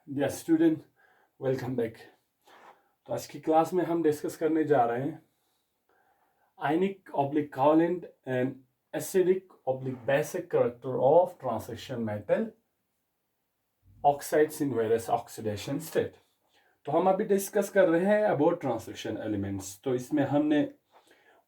Dear student, welcome back. तो आज की क्लास में हम डिस्कस करने जा रहे हैं ionic oblique covalent and acidic oblique basic character of transition metal oxides in various oxidation state. तो हम अभी डिस्कस कर रहे हैं अबाउट ट्रांजिशन एलिमेंट्स। तो इसमें हमने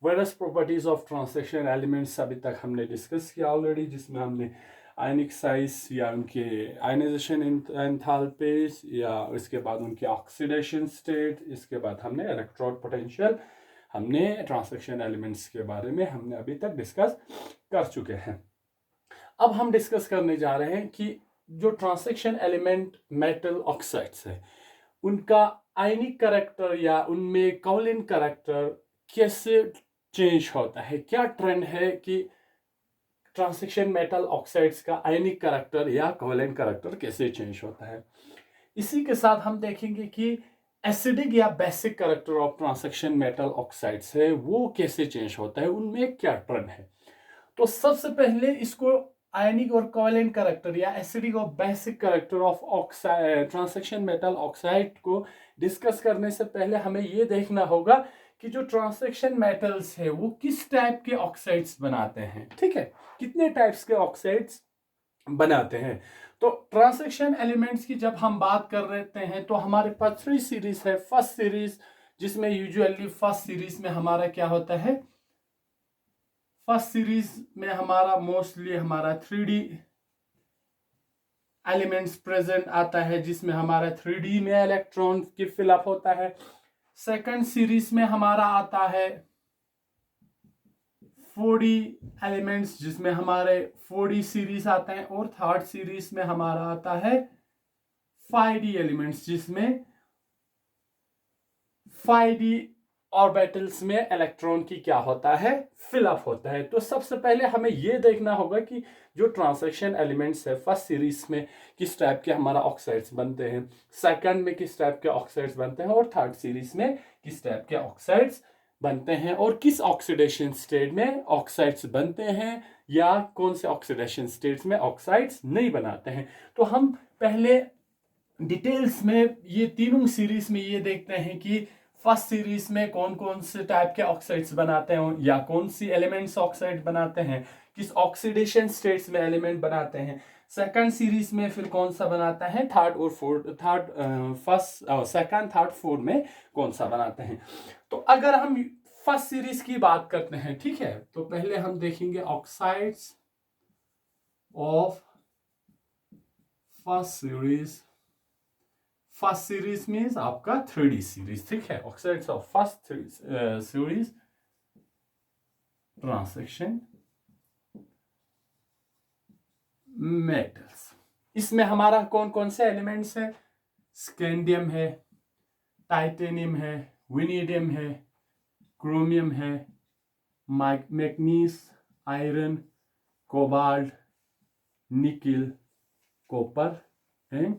various properties of transition elements अभी तक हमने डिस्कस किया ऑलरेडी, जिसमें हमने आयनिक साइज या उनके आयनाइजेशन एंथैल्पीज या इसके बाद उनके ऑक्सीडेशन स्टेट, इसके बाद हमने इलेक्ट्रोड पोटेंशियल, हमने ट्रांजिशन एलिमेंट्स के बारे में हमने अभी तक डिस्कस कर चुके हैं। अब हम डिस्कस करने जा रहे हैं कि जो ट्रांजिशन एलिमेंट मेटल ऑक्साइड्स है उनका आयनिक कैरेक्टर या उनमें कोवैलेंट कैरेक्टर कैसे चेंज होता है, क्या ट्रेंड है कि ट्रांजिशन मेटल ऑक्साइड्स का आयनिक कैरेक्टर या कोवैलेंट कैरेक्टर कैसे चेंज होता है। इसी के साथ हम देखेंगे कि एसिडिक या basic character of transition metal oxides है वो कैसे चेंज होता है, उनमें क्या ट्रेंड है। तो सबसे पहले इसको आयनिक और कोवैलेंट कैरेक्टर या एसिडिक और basic character of oxide transition metal oxide को डिस्कस करने से पहले हमें यह देखना होगा कि जो ट्रांजिशन मेटल्स है वो किस टाइप के ऑक्साइड्स बनाते हैं। ठीक है, कितने टाइप्स के ऑक्साइड्स बनाते हैं। तो ट्रांजिशन एलिमेंट्स की जब हम बात कर रहे हैं तो हमारे पास 3 सीरीज है। फर्स्ट सीरीज, जिसमें यूजुअली फर्स्ट सीरीज में हमारा क्या होता है, फर्स्ट सीरीज में हमारा मोस्टली हमारा 3D एलिमेंट्स प्रेजेंट आता है, जिसमें हमारा 3D में इलेक्ट्रॉन की फिलअप होता है। सेकंड सीरीज में हमारा आता है 4D एलिमेंट्स, जिसमें हमारे 4D सीरीज आते हैं। और थर्ड सीरीज में हमारा आता है 5D एलिमेंट्स, जिसमें 5D ऑर्बिटल्स में इलेक्ट्रॉन की क्या होता है, फिलअप होता है। तो सबसे पहले हमें यह देखना होगा कि जो ट्रांजिशन एलिमेंट्स है फर्स्ट सीरीज में किस टाइप के हमारा ऑक्साइड्स बनते हैं, सेकंड में किस टाइप के ऑक्साइड्स बनते हैं, और थर्ड सीरीज में किस टाइप के ऑक्साइड्स बनते हैं, और किस ऑक्सीडेशन स्टेट में ऑक्साइड्स बनते हैं या कौन से ऑक्सीडेशन स्टेट्स में ऑक्साइड्स नहीं बनाते हैं। तो हम पहले डिटेल्स में ये तीनों सीरीज में ये देखते हैं कि फर्स्ट सीरीज में कौन कौन से टाइप के ऑक्साइड्स बनाते हैं या कौन सी एलिमेंट्स ऑक्साइड बनाते हैं, किस ऑक्सीडेशन स्टेट्स में एलिमेंट बनाते हैं। सेकंड सीरीज में फिर कौन सा बनाता है, थर्ड और fourth, first second third fourth में कौन सा बनाते हैं। तो अगर हम फर्स्ट सीरीज की बात करते हैं, ठीक है, तो पहले हम देखेंगे oxides of first series. First series means आपका 3D सीरीज, ठीक है। Oxides of first series transition metals. इसमें हमारा कौन कौन से एलिमेंट्स है, स्कैंडियम है, टाइटेनियम है, विनीडियम है, क्रोमियम है, manganese, iron, cobalt, nickel, copper and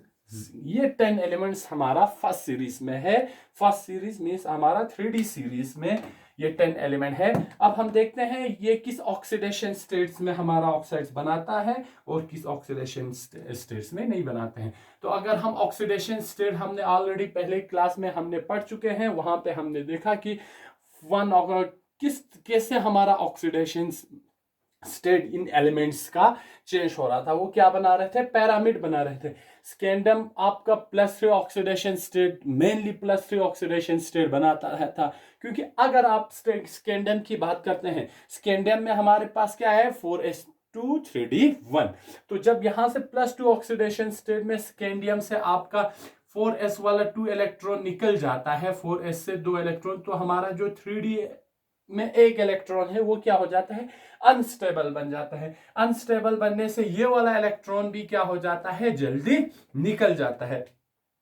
ये 10 एलिमेंट्स हमारा फर्स्ट सीरीज में है। फर्स्ट सीरीज मीन्स हमारा 3D सीरीज में ये 10 एलिमेंट है। अब हम देखते हैं ये किस ऑक्सीडेशन स्टेट्स में हमारा ऑक्साइड्स बनाता है और किस ऑक्सीडेशन स्टेट्स में नहीं बनाते हैं। तो अगर हम ऑक्सीडेशन स्टेट हमने ऑलरेडी पहले क्लास में हमने पढ़ चुके हैं, वहां पे हमने देखा कि कैसे हमारा ऑक्सीडेशन स्टेट इन एलिमेंट्स का चेंज हो रहा था। वो क्या बना रहे थे, पिरामिड बना रहे थे। स्कैंडियम आपका +3 oxidation state, mainly +3 oxidation state बनाता था, क्योंकि अगर आप स्कैंडियम की बात करते हैं, स्कैंडियम में हमारे पास क्या है 4s2 3d1। तो जब यहां से +2 ऑक्सीडेशन स्टेट में स्कैंडियम से आपका 4s वाला 2 इलेक्ट्रॉन निकल जाता है, 4s से 2 इलेक्ट्रॉन, तो हमारा जो 3D में 1 इलेक्ट्रॉन है वो क्या हो जाता है, अनस्टेबल बन जाता है। अनस्टेबल बनने से ये वाला इलेक्ट्रॉन भी क्या हो जाता है, जल्दी निकल जाता है।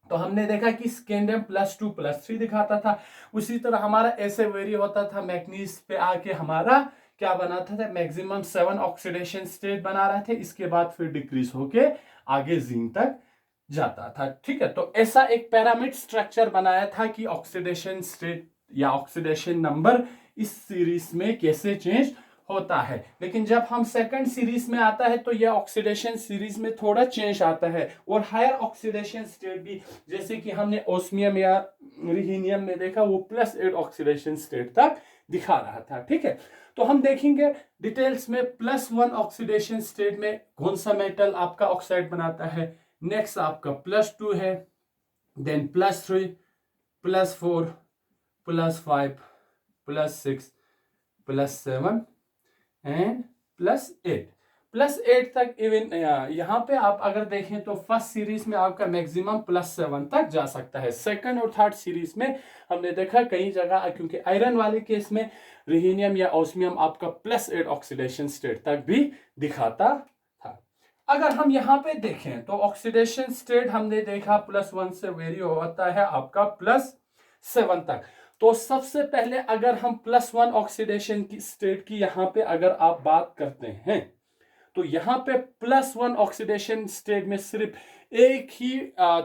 तो हमने देखा कि स्कैंडियम +2 +3 दिखाता था। उसी तरह हमारा ऐसे वेरी होता था, मैग्नीज पे आके हमारा क्या बनाता था, मैक्सिमम 7 ऑक्सीडेशन स्टेट बना रहे थे, इसके बाद फिर डिक्रीज होके आगे जिंक तक जाता था। ठीक है, तो ऐसा एक पिरामिड स्ट्रक्चर बनाया था कि ऑक्सीडेशन स्टेट या ऑक्सीडेशन नंबर इस सीरीज में कैसे चेंज होता है। लेकिन जब हम सेकंड सीरीज में आता है तो यह ऑक्सीडेशन सीरीज में थोड़ा चेंज आता है और हायर ऑक्सीडेशन स्टेट भी, जैसे कि हमने ओस्मियम या रिहीनियम में देखा, वो +8 ऑक्सीडेशन स्टेट तक दिखा रहा था। ठीक है, तो हम देखेंगे डिटेल्स में +1 ऑक्सीडेशन स्टेट में कौन सा मेटल आपका ऑक्साइड बनाता है। नेक्स्ट आपका +2 है, देन +3, +4, +5, +6, +7 एंड +8। +8 तक इवन यहाँ पे आप अगर देखें तो फर्स्ट सीरीज में आपका मैक्सिमम +7 तक जा सकता है। सेकंड और थर्ड सीरीज में हमने देखा कई जगह, क्योंकि आयरन वाले केस में रिहीनियम या ओस्मियम आपका +8 ऑक्सीडेशन स्टेट तक भी दिखाता था। अगर हम यहाँ पे देखें तो ऑक्सीडेशन स्टेट हमने देखा +1 से वेरी होता है आपका +7 तक। तो सबसे पहले अगर हम +1 ऑक्सीडेशन की स्टेट की यहाँ पे अगर आप बात करते हैं तो यहाँ पे +1 ऑक्सीडेशन स्टेट में सिर्फ एक ही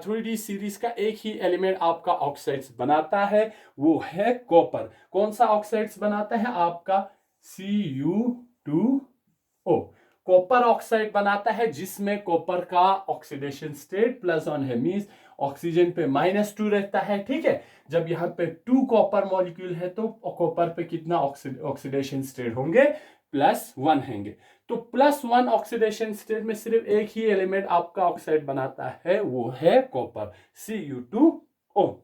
3D सीरीज का एक ही एलिमेंट आपका ऑक्साइड्स बनाता है, वो है कॉपर। कौन सा ऑक्साइड्स बनाता है आपका? Cu2O कॉपर ऑक्साइड बनाता है, जिसमें कॉपर का ऑक्सीडेशन स्टेट +1 है, मींस ऑक्सीजन पे -2 रहता है। ठीक है, जब यहाँ पे 2 कॉपर मॉलिक्यूल है तो कॉपर पे कितना ऑक्सीडेशन स्टेट होंगे? +1 होंगे। तो +1 ऑक्सीडेशन स्टेट में सिर्फ एक ही एलिमेंट आपका ऑक्साइड बनाता है, वो है कॉपर, Cu2O।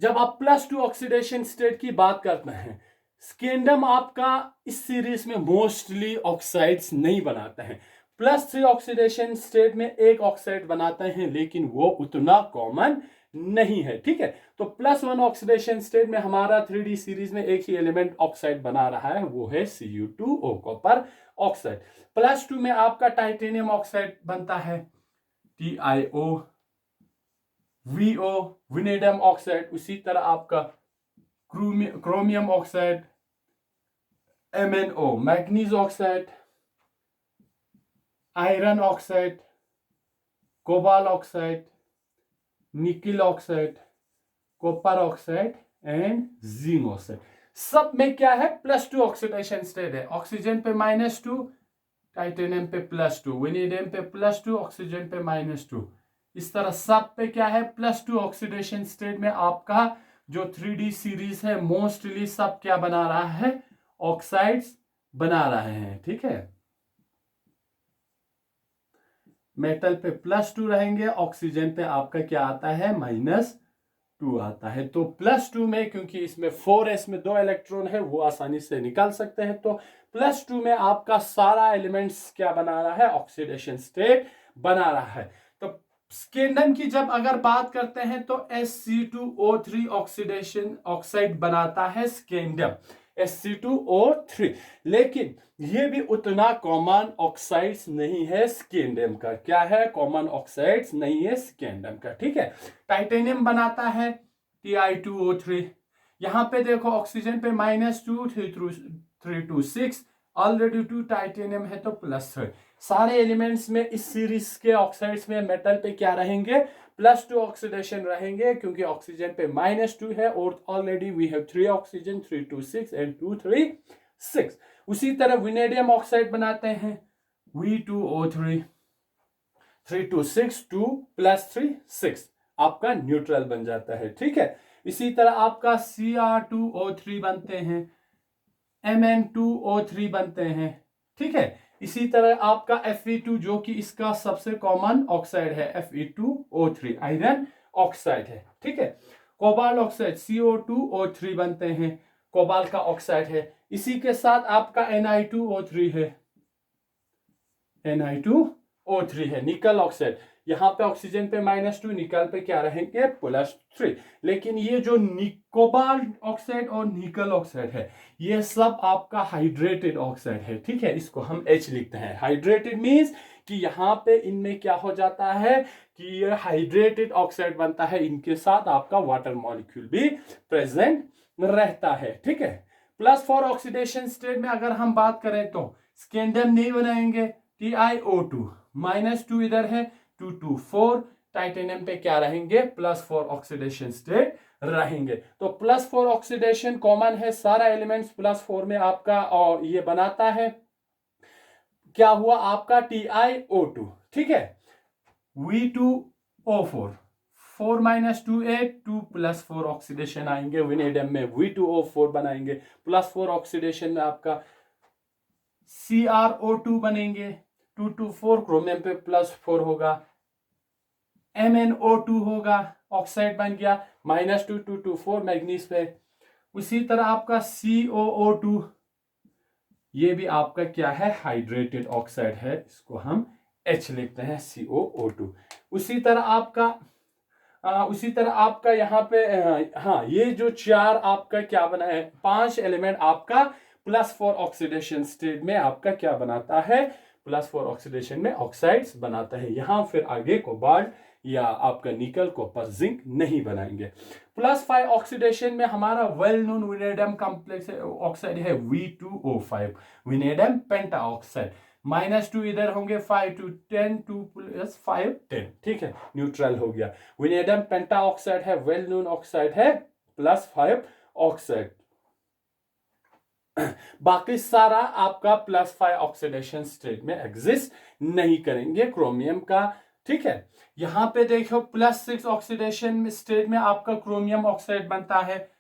जब आप +2 ऑक्सीडेशन स्टेट की बात करते हैं, स्कैंडियम आपका इस सीरीज में मोस्टली ऑक्साइड्स नहीं बनाता है। +3 ऑक्सीडेशन स्टेट में एक ऑक्साइड बनाते हैं, लेकिन वो उतना कॉमन नहीं है। ठीक है, तो +1 ऑक्सीडेशन स्टेट में हमारा 3D सीरीज में एक ही एलिमेंट ऑक्साइड बना रहा है, वो है Cu2O कॉपर ऑक्साइड। +2 में आपका टाइटेनियम ऑक्साइड बनता है, TiO, VO विनेडियम ऑक्साइड। उसी तरह आपका chromium oxide, MnO manganese oxide, iron oxide, cobalt oxide, nickel oxide, copper oxide and zinc oxide. सब में क्या है? +2 ऑक्सीडेशन स्टेट है। ऑक्सीजन पे -2, टाइटेनियम पे +2, विनेडियम पे +2, ऑक्सीजन पे -2। इस तरह सब पे क्या है? +2 ऑक्सीडेशन स्टेट में आपका जो 3D सीरीज है मोस्टली सब क्या बना रहा है? ऑक्साइड्स बना रहे हैं। ठीक है, मेटल पे +2 रहेंगे, ऑक्सीजन पे आपका क्या आता है? -2 आता है। तो +2 में, क्योंकि इसमें 4s में 2 इलेक्ट्रॉन है, वो आसानी से निकाल सकते हैं। तो +2 में आपका सारा एलिमेंट्स क्या बना रहा है? ऑक्सीडेशन स्टेट बना रहा है। तो स्कैंडियम की जब अगर बात करते हैं तो Sc2O3 ऑक्सीडेशन ऑक्साइड बनाता है स्कैंडियम, Sc2O3। लेकिन ये भी उतना कॉमन ऑक्साइड्स नहीं है स्कैंडियम का। क्या है? कॉमन ऑक्साइड्स नहीं है स्कैंडियम का। ठीक है, टाइटेनियम बनाता है Ti2O3। यहां पे देखो ऑक्सीजन पे -2, 3 to 6, ऑलरेडी 2 टाइटेनियम है तो +3। सारे एलिमेंट्स में इस सीरीज के ऑक्साइड्स में मेटल पे क्या रहेंगे? +2 ऑक्सीडेशन रहेंगे, क्योंकि ऑक्सीजन पे -2 है और already we have 3 oxygen, 3 to 6 and 2 3 6। उसी तरह विनेडियम ऑक्साइड बनाते हैं, V2O3, 3 to 6, 2 +3 6, आपका न्यूट्रल बन जाता है। ठीक है, इसी तरह आपका Cr2O3 बनते हैं, Mn2O3 बनते हैं। ठीक है, इसी तरह आपका Fe2 जो कि इसका सबसे कॉमन ऑक्साइड है, Fe2O3 आयरन ऑक्साइड है। ठीक है, कोबाल्ट ऑक्साइड CO2O3 बनते हैं, कोबाल्ट का ऑक्साइड है। इसी के साथ आपका Ni2O3 है, Ni2O3 है, निकल ऑक्साइड। यहां पे ऑक्सीजन पे -2, निकल पे क्या रहेंगे? +3। लेकिन ये जो कोबाल्ट ऑक्साइड और निकल ऑक्साइड है, ये सब आपका हाइड्रेटेड ऑक्साइड है। ठीक है, इसको हम H लिखते हैं। हाइड्रेटेड मींस कि यहाँ पे इनमें क्या हो जाता है कि ये हाइड्रेटेड ऑक्साइड बनता है, इनके साथ आपका वाटर मॉलिक्यूल भी प्रेजेंट रहता है। ठीक है, +4 ऑक्सीडेशन स्टेट में अगर हम बात करें तो स्कैंडियम नहीं बनाएंगे, TiO2 -2 इधर है, 2 to 4। टाइटेनियम पे क्या रहेंगे? +4 ऑक्सीडेशन स्टेट रहेंगे। तो +4 ऑक्सीडेशन कॉमन है, सारा एलिमेंट्स +4 में आपका और ये बनाता है, क्या हुआ आपका TiO2, ठीक है। V2O4, 4 - 2 8, 2 + 4 ऑक्सीडेशन आएंगे, विनेडियम में V2O4 बनाएंगे, +4 ऑक्सीडेशन में आपका CrO2 बनेंगे, 2 to 4 क्रोमियम पे +4 होगा, MnO2 होगा, ऑक्साइड बन गया, -2 2 to 4 मैग्नीज पे। उसी तरह आपका COO2, ये भी आपका क्या है, हाइड्रेटेड ऑक्साइड है, इसको हम H लिखते हैं, COO2। उसी तरह आपका यहाँ पे हाँ, ये जो 4 आपका क्या बना है, 5 एलिमेंट आपका +4 ऑक्सीडेशन स्टेट में आपका क्या बनाता है, +4 ऑक्सीडेशन में ऑक्साइड्स बनाता है। यहाँ फिर आगे कोबाल्ट या आपका निकल कॉपर जिंक नहीं बनाएंगे। +5 ऑक्सीडेशन में हमारा वेल नोन विनेडियम कॉम्प्लेक्स ऑक्साइड है V2O5, विनेडियम पेंटा ऑक्साइड। -2 इधर होंगे, 5 to 10, 2 + 5 10, ठीक है, न्यूट्रल हो गया। विनेडियम पेंटा ऑक्साइड है, वेल नोन ऑक्साइड है, +5 ऑक्साइड। बाकी सारा आपका +5 ऑक्सीडेशन स्टेट में एग्जिस्ट नहीं करेंगे क्रोमियम का, ठीक है। यहां पे देखो +6 ऑक्सीडेशन स्टेट में आपका क्रोमियम ऑक्साइड बनता है,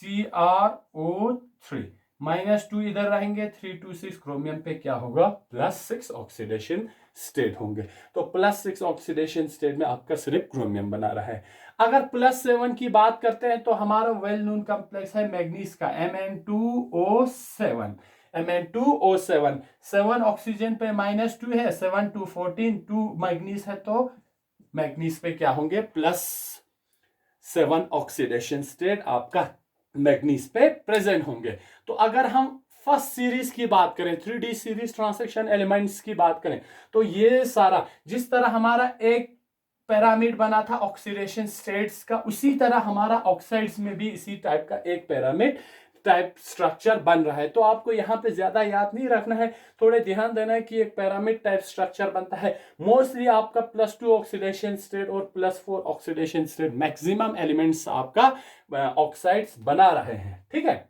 CrO3, -2 इधर रहेंगे, 3 to 6 क्रोमियम पे क्या होगा, +6 ऑक्सीडेशन स्टेट होंगे। तो +6 ऑक्सीडेशन स्टेट में आपका सिर्फ क्रोमियम बना रहा है। अगर +7 की बात करते हैं तो हमारा वेल नोन कॉम्प्लेक्स है मैग्नीज का, Mn2O7, Mn2O7, 7 ऑक्सीजन पे -2 है, 7 to 14, 2 मैग्नीज है, तो मैग्नीज पे क्या होंगे, +7 ऑक्सीडेशन स्टेट आपका मैग्नीज पे प्रेजेंट होंगे। तो अगर हम फर्स्ट सीरीज की बात करें, 3D सीरीज ट्रांसैक्शन एलिमेंट्स की बात करें, तो ये सारा जिस तरह हमारा एक पिरामिड बना था ऑक्सीडेशन स्टेट्स का, उसी तरह हमारा ऑक्साइड्स में भी इसी टाइप का एक पिरामिड टाइप स्ट्रक्चर बन रहा है। तो आपको यहाँ पे ज्यादा याद नहीं रखना है, थोड़े ध्यान देना है कि एक पिरामिड टाइप स्ट्रक्चर बनता है। मोस्टली आपका +2 ऑक्सीडेशन स्टेट और +4 ऑक्सीडेशन स्टेट मैक्सिमम एलिमेंट्स आपका ऑक्साइड्स बना रहे हैं, ठीक है।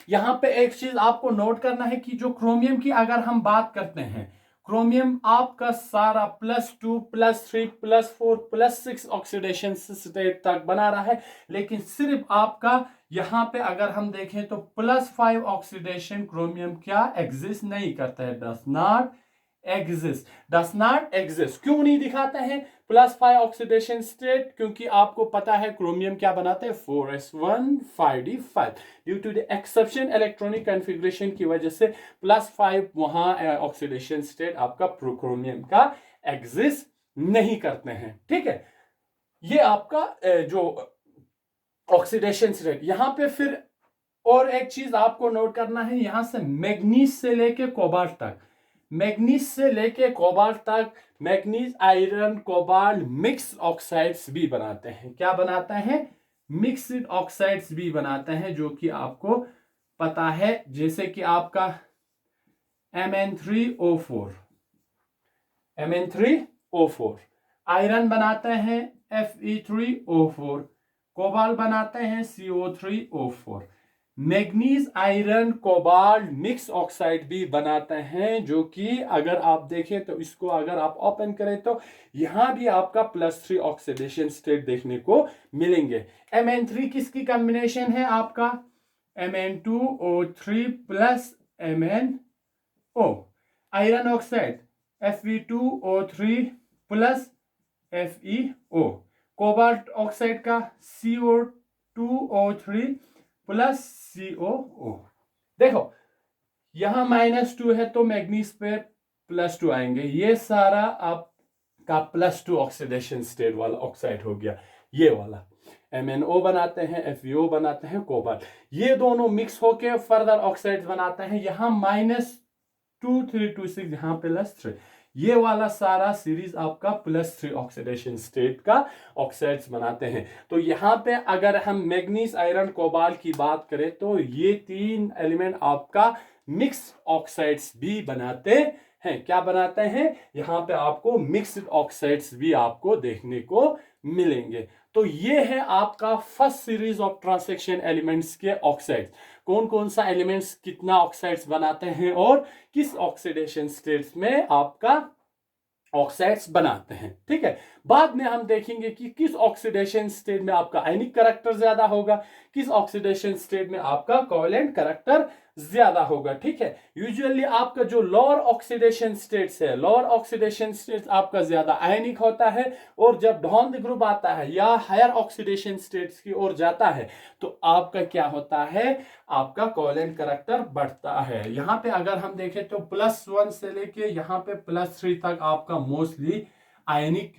यहां पे एक चीज आपको नोट करना है कि जो क्रोमियम की अगर हम बात करते हैं, क्रोमियम आपका सारा +2 +3 +4 +6 ऑक्सीडेशन स्टेट तक बना रहा है, लेकिन सिर्फ आपका यहां पे अगर हम देखें तो +5 ऑक्सीडेशन क्रोमियम क्या एग्जिस्ट नहीं करता है, डस नॉट एग्जिस्ट। क्यों नहीं दिखाते हैं +5 ऑक्सीडेशन स्टेट, क्योंकि आपको पता है क्रोमियम क्या बनाते हैं, 4s1 5d5। Due to the exception electronic configuration की वजह से +5 वहां ऑक्सीडेशन स्टेट आपका क्रोमियम का एग्जिस्ट नहीं करते हैं, ठीक है। ये आपका जो ऑक्सीडेशन स्टेट। यहां पे फिर और एक चीज आपको नोट करना है, यहां से मैग्नीज से लेके कोबाल्ट तक, मैग्नीज से लेके कोबाल्ट तक, manganese iron cobalt mix oxides भी बनाते हैं। क्या बनाते हैं, मिक्स्ड ऑक्साइड्स भी बनाते हैं, जो कि आपको पता है, जैसे कि आपका Mn3O4 आयरन बनाते हैं Fe3O4, कोबाल्ट बनाते हैं CO3O4। Manganese iron cobalt mix oxide भी बनाते हैं, जो कि अगर आप देखें तो इसको अगर आप ओपन करें तो यहां भी आपका +3 ऑक्सीडेशन स्टेट देखने को मिलेंगे। Mn3 किसकी कॉम्बिनेशन है, आपका Mn2O3 + MnO, iron oxide Fe2O3 + FeO, cobalt oxide का CO2O3 + COO। देखो यहां -2 है तो मैग्नीज पे +2 आएंगे, ये सारा आपका +2 ऑक्सीडेशन स्टेट वाला ऑक्साइड हो गया। ये वाला MnO बनाते हैं, FeO बनाते हैं, कोबाल्ट, ये दोनों मिक्स होके फर्दर ऑक्साइड्स बनाते हैं। यहां -2 3 to 6, यहां +3, ये वाला सारा सीरीज आपका +3 ऑक्सीडेशन स्टेट का ऑक्साइड्स बनाते हैं। तो यहां पे अगर हम मैग्नीज आयरन कोबाल्ट की बात करें तो ये 3 एलिमेंट आपका मिक्स ऑक्साइड्स भी बनाते हैं। क्या बनाते हैं? यहाँ पे आपको मिक्स्ड ऑक्साइड्स भी आपको देखने को मिलेंगे। तो ये है आपका first series of transaction elements के ऑक्साइड्स। कौन कौन सा एलिमेंट्स कितना ऑक्साइड्स बनाते हैं और किस ऑक्सीडेशन स्टेट्स में आपका ऑक्साइड्स बनाते हैं। ठीक है, बाद में हम देखेंगे कि किस ऑक्सीडेशन स्टेट में आपका आयनिक करैक्टर ज्यादा होगा, किस ऑक्सीडेशन स्टेट में आपका कोवैलेंट करैक्टर ज्यादा होगा। ठीक है, यूजुअली आपका जो लोअर ऑक्सीडेशन स्टेट्स है, लोअर ऑक्सीडेशन स्टेट्स आपका ज्यादा आयनिक होता है, और जब डाउन द ग्रुप आता है या हायर ऑक्सीडेशन स्टेट्स की ओर जाता है तो आपका क्या होता है, आपका कोवैलेंट करैक्टर बढ़ता है। यहां पे अगर हम देखें तो +1 से लेके यहां पे +3 तक आपका मोस्टली आयनिक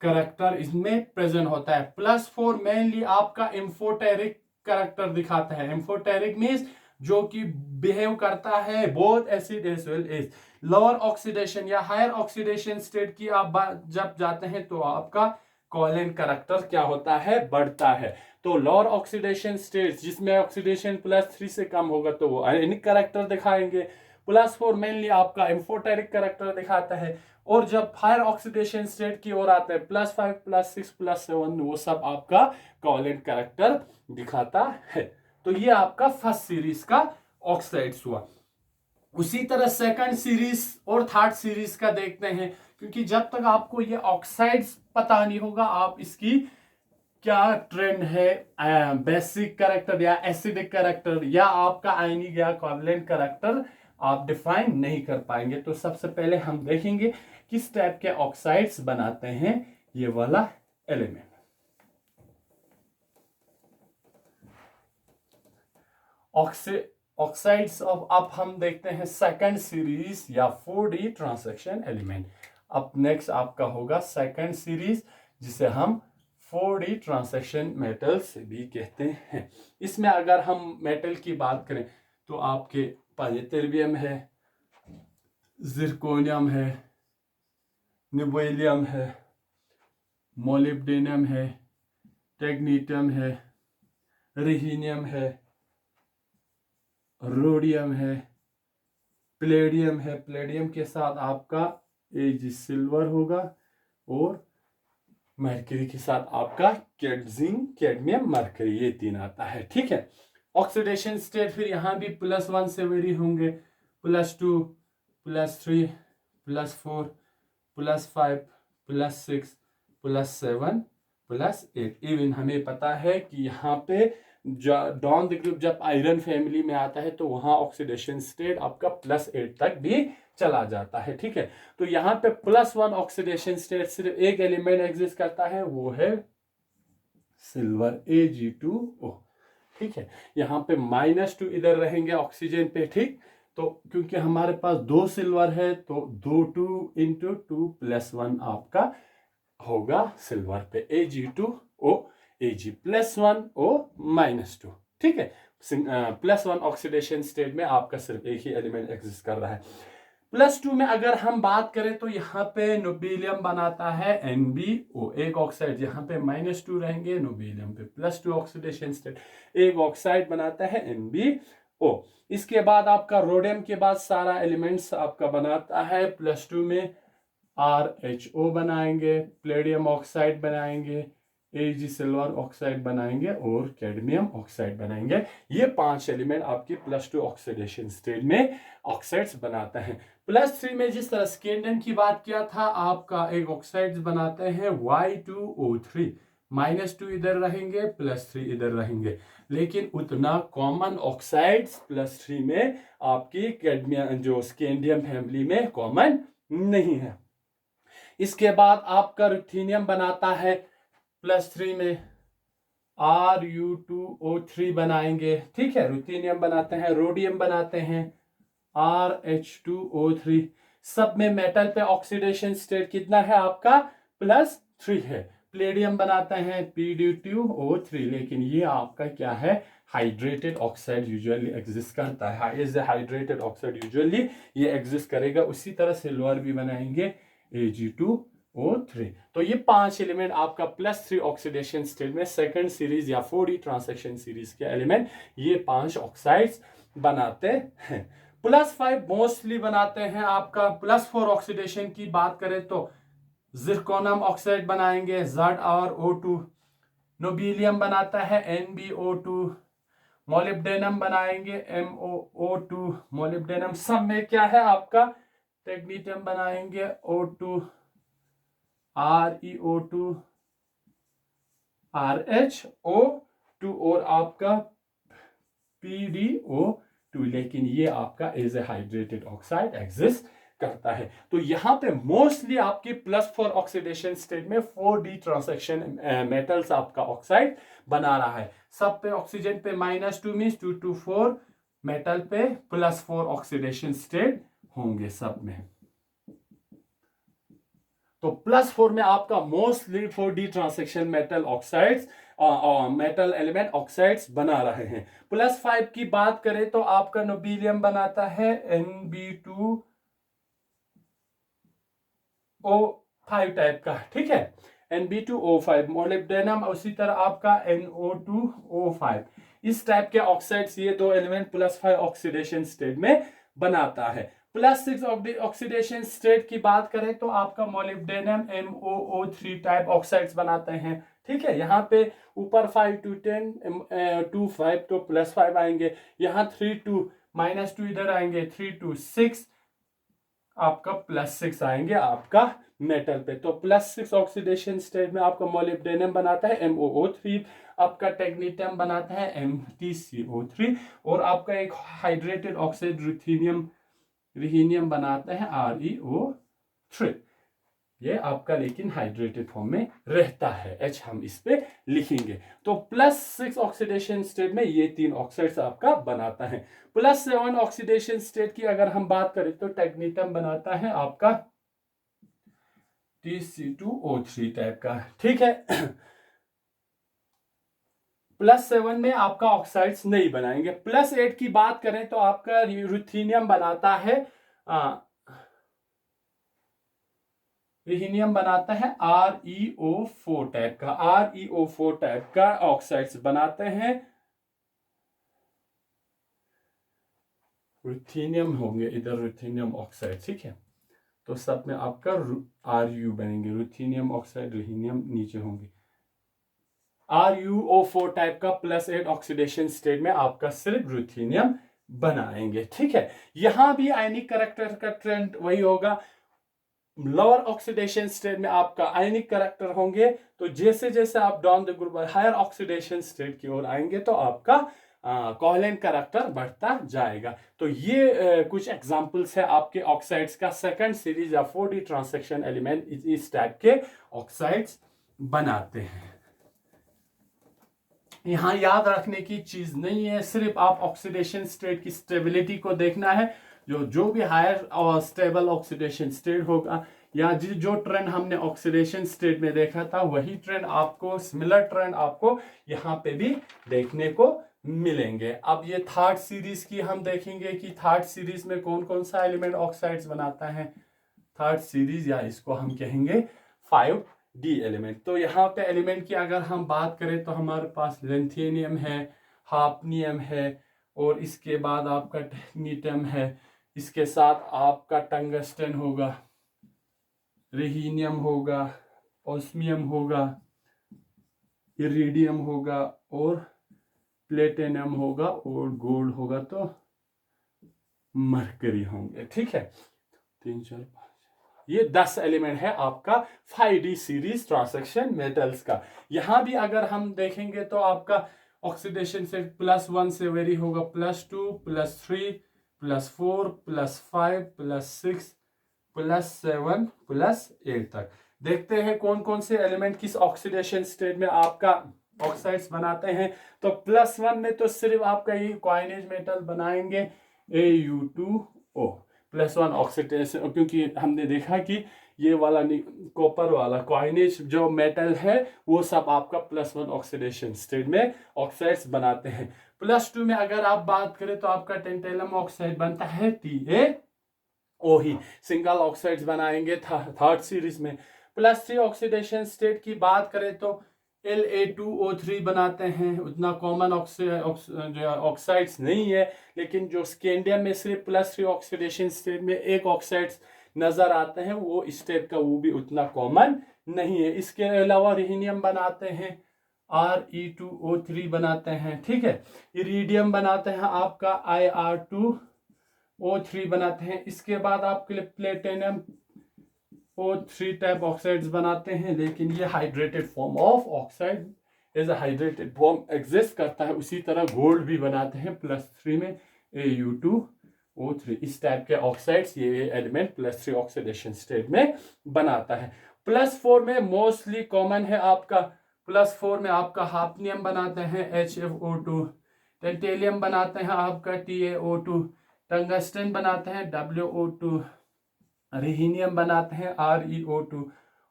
करैक्टर इसमें प्रेजेंट होता है। +4 मेनली आपका एम्फोटेरिक करैक्टर दिखाता है। एम्फोटेरिक मींस जो कि बिहेव करता है both acid as well as. Lower oxidation या हायर ऑक्सीडेशन स्टेट की आप जब जाते हैं तो आपका कोवैलेंट करैक्टर क्या होता है, बढ़ता है। तो लोअर ऑक्सीडेशन स्टेट जिसमें ऑक्सीडेशन +3 से कम होगा तो वो आयनिक करैक्टर दिखाएंगे। +4 मेनली आपका एम्फोटेरिक करैक्टर दिखाता है, और जब हायर ऑक्सीडेशन स्टेट की ओर आता है +5 +6 +7 वो सब आपका कोवैलेंट करैक्टर दिखाता है। तो ये आपका फर्स्ट सीरीज का ऑक्साइड्स हुआ। उसी तरह सेकंड सीरीज और थर्ड सीरीज का देखते हैं, क्योंकि जब तक आपको ये ऑक्साइड्स पता नहीं होगा आप इसकी क्या ट्रेंड है, बेसिक करैक्टर या एसिडिक करैक्टर या आपका आयनिक या कोवैलेंट करैक्टर आप डिफाइन नहीं कर पाएंगे। तो सबसे पहले हम देखेंगे किस टाइप के ऑक्साइड्स बनाते हैं ये वाला एलिमेंट। ऑक्साइड्स ऑफ, अब हम देखते हैं सेकंड सीरीज या 4D ट्रांसैक्शन एलिमेंट। अब नेक्स्ट आपका होगा सेकंड सीरीज जिसे हम 4D ट्रांसैक्शन मेटल्स भी कहते हैं। इसमें अगर हम मेटल की बात करें तो आपके पास यट्रियम है, जिरकोनियम है, निबेलियम है, मोलिब्डेनम है, टेक्नीटियम है, रिहीनियम है, रोडियम है, प्लेडियम है। प्लेडियम के साथ आपका एज सिल्वर होगा, और मरकरी के साथ आपका जिंक, कैडमियम, मरकरी, ये 3 आता है। ठीक है, ऑक्सीडेशन स्टेट फिर यहां भी +1 से वेरी होंगे, +2 +3 +4 +5 +6 +7 +8। इवन हमें पता है कि यहाँ पे डाउन द ग्रुप जब आयरन फैमिली में आता है तो वहां ऑक्सीडेशन स्टेट आपका +8 तक भी चला जाता है। ठीक है, तो यहाँ पे +1 ऑक्सीडेशन स्टेट सिर्फ एक एलिमेंट एग्जिस्ट करता है, वो है सिल्वर Ag2O। ठीक है, यहाँ पे -2 इधर रहेंगे ऑक्सीजन पे। ठीक, तो क्योंकि हमारे पास 2 सिल्वर है तो 2 × 2 +1 आपका होगा सिल्वर पे Ag2O, Ag +1 O -2। ठीक है, +1 ऑक्सीडेशन स्टेट में आपका सिर्फ एक ही एलिमेंट एग्जिस्ट कर रहा है। +2 में अगर हम बात करें तो यहाँ पे नोबेलियम बनाता है NbO, एक ऑक्साइड। यहाँ पे -2 रहेंगे, नोबेलियम पे +2 ऑक्सीडेशन स्टेट, एक ऑक्साइड बनाता है NbO। इसके बाद आपका रोडियम के बाद सारा एलिमेंट्स आपका बनाता है +2 में RHO बनाएंगे, प्लेडियम ऑक्साइड बनाएंगे, Ag सिल्वर ऑक्साइड बनाएंगे, और कैडमियम ऑक्साइड बनाएंगे। ये 5 एलिमेंट आपकी +2 ऑक्सीडेशन स्टेट में ऑक्साइड्स बनाते हैं। +3 में जिस तरह स्कैंडियम की बात किया था, आपका एक ऑक्साइड्स बनाते हैं Y2O3, -2 इधर रहेंगे, +3 इधर रहेंगे। लेकिन उतना कॉमन ऑक्साइड्स +3 में आपकी कैडमियम जो स्कैंडियम फैमिली में कॉमन नहीं है। इसके बाद आपका रुथेनियम बनाता है +3 में Ru2O3 बनाएंगे। ठीक है, रुथेनियम बनाते हैं, रोडियम बनाते हैं RH2O3। सब में मेटल पे ऑक्सीडेशन स्टेट कितना है आपका, +3 है। प्लेडियम बनाते हैं Pd2O3, लेकिन ये आपका क्या है, हाइड्रेटेड ऑक्साइड यूजुअली एग्जिस्ट करता है। As a hydrated oxide usually ये एग्जिस्ट करेगा। उसी तरह सिल्वर भी बनाएंगे Ag2O3। तो ये 5 एलिमेंट आपका +3 ऑक्सीडेशन स्टेट में सेकंड सीरीज या 4D ट्रांसैक्शन सीरीज के एलिमेंट ये 5 ऑक्साइड्स बनाते हैं। +5 मोस्टली बनाते हैं आपका। +4 ऑक्सीडेशन की बात करें तो जिरकोनियम ऑक्साइड बनाएंगे ZrO2, नोबिलियम बनाता है NbO2, मोलिब्डेनम बनाएंगे MoO2, मोलिब्डेनम सब में क्या है आपका टेक्नीटियम बनाएंगे O2, ReO2, RHO2 और आपका PdO2, लेकिन ये आपका as a hydrated oxide exist करता है। तो यहां पे मोस्टली आपकी +4 ऑक्सीडेशन स्टेट में 4D ट्रांसैक्शन मेटल्स आपका ऑक्साइड बना रहा है। सब पे ऑक्सीजन पे -2 मीन्स 2 to 4, मेटल पे +4 ऑक्सीडेशन स्टेट होंगे सब में। तो +4 में आपका mostly 4D transaction metal oxides metal element oxides बना रहे हैं। +5 की बात करें तो आपका नोबिलियम बनाता है Nb2O5 टाइप का, ठीक है, Nb2O5, मोलिब्डेनम उसी तरह आपका NO2O5। इस टाइप के ऑक्साइड्स ये दो एलिमेंट +5 ऑक्सीडेशन स्टेट में बनाता है। +6 ऑक्सीडेशन स्टेट की बात करें तो आपका मोलिब्डेनम MoO3 टाइप ऑक्साइड्स बनाते हैं, ठीक है। यहाँ पे ऊपर 5 to 10 2 5 तो +5 आएंगे, यहाँ 3 to -2 इधर आएंगे, 3 to 6 आपका +6 आएंगे आपका मेटल पे। तो +6 ऑक्सीडेशन स्टेट में आपका मोलिब्डेनम बनाता है MoO3, आपका टेक्नीटियम बनाता है MtCO3 और आपका एक हाइड्रेटेड ऑक्साइड रुथेनियम बनाता है ReO3। ये आपका लेकिन हाइड्रेटेड फॉर्म में रहता है, H हम इस पे लिखेंगे। तो +6 ऑक्सीडेशन स्टेट में ये 3 ऑक्साइड्स आपका बनाता है। +7 ऑक्सीडेशन स्टेट की अगर हम बात करें तो टेक्नीटियम बनाता है आपका TC2O3 टाइप का, ठीक है। +7 में आपका ऑक्साइड्स नहीं बनाएंगे। +8 की बात करें तो आपका रुथेनियम बनाता है रुथेनियम बनाता है ReO4 टाइप का, ReO4 टाइप का ऑक्साइड्स बनाते हैं। रुथेनियम होंगे इधर, रुथेनियम ऑक्साइड, ठीक है। तो सब में आपका Ru बनेंगे, रुथेनियम ऑक्साइड, रुथेनियम नीचे होंगे। RuO4 टाइप का +8 ऑक्सीडेशन स्टेट में आपका सिर्फ रुथेनियम बनाएंगे, ठीक है। यहां भी आयनिक कैरेक्टर का ट्रेंड वही होगा। लोअर ऑक्सीडेशन स्टेट में आपका आयनिक कैरेक्टर होंगे, तो जैसे जैसे आप down the group higher oxidation state की ओर आएंगे तो आपका कोवैलेंट कैरेक्टर बढ़ता जाएगा। तो ये कुछ एग्जांपल्स है आपके ऑक्साइड्स का। सेकंड सीरीज या 4D ट्रांसैक्शन एलिमेंट इस टाइप के ऑक्साइड्स बनाते हैं। यहां याद रखने की चीज नहीं है, सिर्फ आप ऑक्सीडेशन स्टेट की स्टेबिलिटी को देखना है। जो भी हायर और स्टेबल ऑक्सीडेशन स्टेट होगा या जो ट्रेंड हमने ऑक्सीडेशन स्टेट में देखा था वही ट्रेंड आपको, सिमिलर ट्रेंड आपको यहाँ पे भी देखने को मिलेंगे। अब ये थर्ड सीरीज की हम देखेंगे कि थर्ड सीरीज में कौन कौन सा एलिमेंट ऑक्साइड्स बनाता है। थर्ड सीरीज या इसको हम कहेंगे 5D एलिमेंट। तो यहाँ पे एलिमेंट की अगर हम बात करें तो हमारे पास लिथियम है, हाफनियम है और इसके बाद आपका टेक्नीटियम है, इसके साथ आपका टंगस्टन होगा, रिहीनियम होगा, ऑस्मियम होगा, इरिडियम होगा और प्लेटिनम होगा और गोल्ड होगा तो मरकरी होंगे, ठीक है। 3 4 5 ये 10 एलिमेंट है आपका 5D सीरीज ट्रांसैक्शन मेटल्स का। यहां भी अगर हम देखेंगे तो आपका ऑक्सीडेशन से +1 से वेरी होगा, +2 +3 +4 +5 +6 +7 +8 तक। देखते हैं कौन कौन से एलिमेंट किस ऑक्सीडेशन स्टेट में आपका ऑक्साइड्स बनाते हैं। तो +1 में तो सिर्फ आपका ये कॉइनेज मेटल बनाएंगे AU2O +1 ऑक्सीडेशन, क्योंकि हमने देखा कि ये वाला कॉपर वाला कॉइनेज जो मेटल है वो सब आपका +1 ऑक्सीडेशन स्टेट में ऑक्साइड्स बनाते हैं। +2 में अगर आप बात करें तो आपका टेंटेलम ऑक्साइड बनता है TaO ही, सिंगल ऑक्साइड्स बनाएंगे थर्ड सीरीज में। +3 ऑक्सीडेशन स्टेट की बात करें तो La2O3 बनाते हैं। उतना कॉमन ऑक्साइड्स नहीं है, लेकिन जो स्कैंडियम में सिर्फ +3 ऑक्सीडेशन स्टेट में एक ऑक्साइड्स नजर आते हैं, वो इस टाइप का वो भी उतना कॉमन नहीं है। इसके अलावा रिहीनियम बनाते हैं, Re2O3 बनाते हैं, ठीक है। इरिडियम बनाते हैं आपका Ir2O3 बनाते हैं। इसके बाद आप प्लेटिनम O3 टाइप ऑक्साइड्स बनाते हैं, लेकिन ये hydrated form of oxide as a hydrated form exist करता है। उसी तरह गोल्ड भी बनाते हैं +3 में Au2O3। इस टाइप के ऑक्साइड्स ये एलिमेंट +3 ऑक्सीडेशन स्टेट में बनाता है। +4 में मोस्टली कॉमन है आपका, +4 में आपका हाफनियम बनाते हैं HFO2, टेंटेलियम बनाते हैं आपका TaO2, टंगस्टन बनाते हैं WO2, रिहीनियम बनाते हैं ReO2,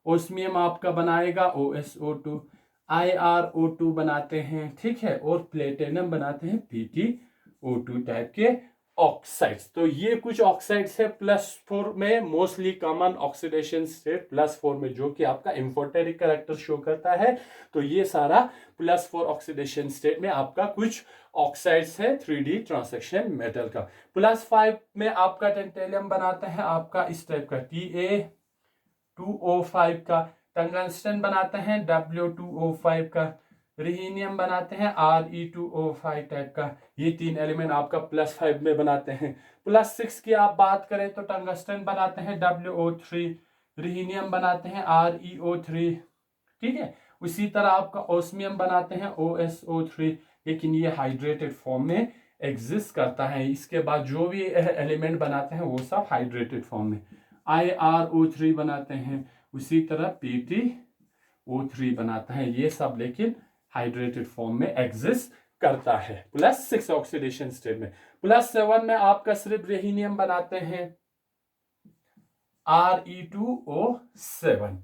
ओस्मियम आपका बनाएगा OSO2, IrO2 बनाते हैं, ठीक है, और प्लेटिनम बनाते हैं PtO2 टाइप के ऑक्साइड्स। तो ये कुछ ऑक्साइड्स है +4 में मोस्टली कॉमन ऑक्सीडेशन स्टेट +4 में, जो कि आपका इंफोटेरिक कैरेक्टर शो करता है। तो ये सारा +4 ऑक्सीडेशन स्टेट में आपका कुछ ऑक्साइड्स है 3D ट्रांसैक्शन मेटल का। +5 में आपका टेंटेलियम बनाता है आपका इस टाइप का Ta2O5 का, टंगस्टन बनाते हैं W2O5 का, रिहीनियम बनाते हैं Re2O5 टाइप का। ये 3 एलिमेंट आपका +5 में बनाते हैं। +6 की आप बात करें तो टंगस्टन बनाते हैं WO3, रिहीनियम बनाते हैं ReO3, ठीक है। उसी तरह आपका ओस्मियम बनाते हैं OSO3, लेकिन ये हाइड्रेटेड फॉर्म में एग्जिस्ट करता है। इसके बाद जो भी एलिमेंट बनाते हैं वो सब हाइड्रेटेड फॉर्म में। IrO3 बनाते हैं, उसी तरह PtO3 बनाता है, ये सब लेकिन हाइड्रेटेड फॉर्म में एग्जिस्ट करता है +6 ऑक्सीडेशन स्टेट में। +7 में आपका सिर्फ रिहीनियम बनाते हैं Re2O7,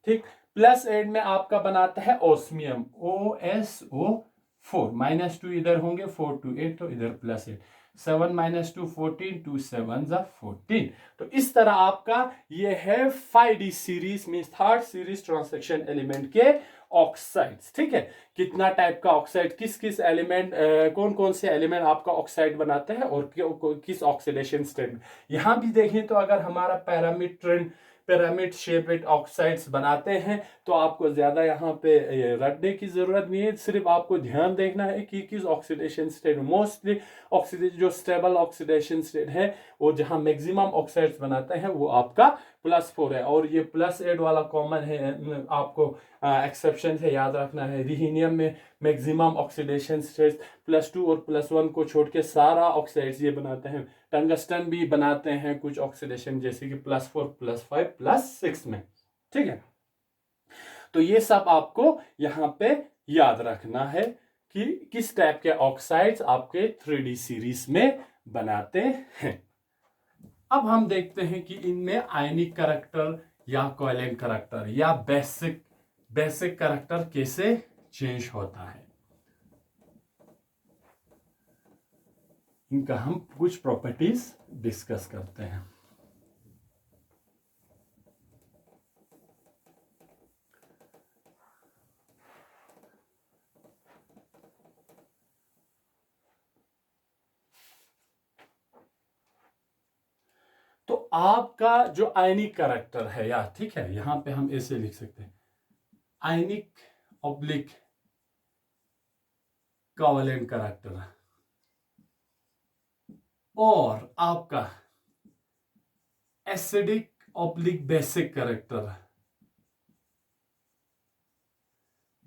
ठीक। +8 में आपका बनाता है ओस्मियम OSO4, -2 इधर होंगे, 4 to 8 तो इधर +8, 7 - 2 14, 2 7 14। तो इस तरह आपका ये है 5D सीरीज में थर्ड सीरीज ट्रांसैक्शन एलिमेंट के ऑक्साइड्स, ठीक है। कितना टाइप का ऑक्साइड, किस किस एलिमेंट, कौन कौन से एलिमेंट आपका ऑक्साइड बनाते हैं और किस ऑक्सीडेशन स्टेट में। यहां भी देखें तो अगर हमारा पिरामिड शेपेड ऑक्साइड्स बनाते हैं तो आपको ज्यादा यहाँ पे रटने की जरूरत नहीं है, सिर्फ आपको ध्यान देखना है कि किस ऑक्सीडेशन स्टेट में। मोस्टली ऑक्सीडेशन जो स्टेबल ऑक्सीडेशन स्टेट है वो जहाँ मैक्सिमम ऑक्साइड्स बनाते हैं वो आपका +4 है, और ये +8 वाला कॉमन है। आपको एक्सेप्शन है, याद रखना है। रिहीनियम में मैक्सिमम ऑक्सीडेशन स्टेट +2 और +1 को छोड़ के सारा ऑक्साइड्स ये बनाते हैं। टंगस्टन भी बनाते हैं कुछ ऑक्सीडेशन, जैसे कि +4 +5 +6 में, ठीक है। तो ये सब आपको यहां पे याद रखना है कि किस टाइप के ऑक्साइड्स आपके 3D सीरीज में बनाते हैं। अब हम देखते हैं कि इनमें आयनिक करैक्टर या कोवैलेंट करैक्टर या बेसिक करैक्टर कैसे चेंज होता है। इनका हम कुछ प्रॉपर्टीज डिस्कस करते हैं। तो आपका जो आयनिक करैक्टर है, या ठीक है, यहां पे हम ऐसे लिख सकते हैं आयनिक ऑब्लिक कोवैलेंट करैक्टर, और आपका एसिडिक ऑब्लिक बेसिक करैक्टर।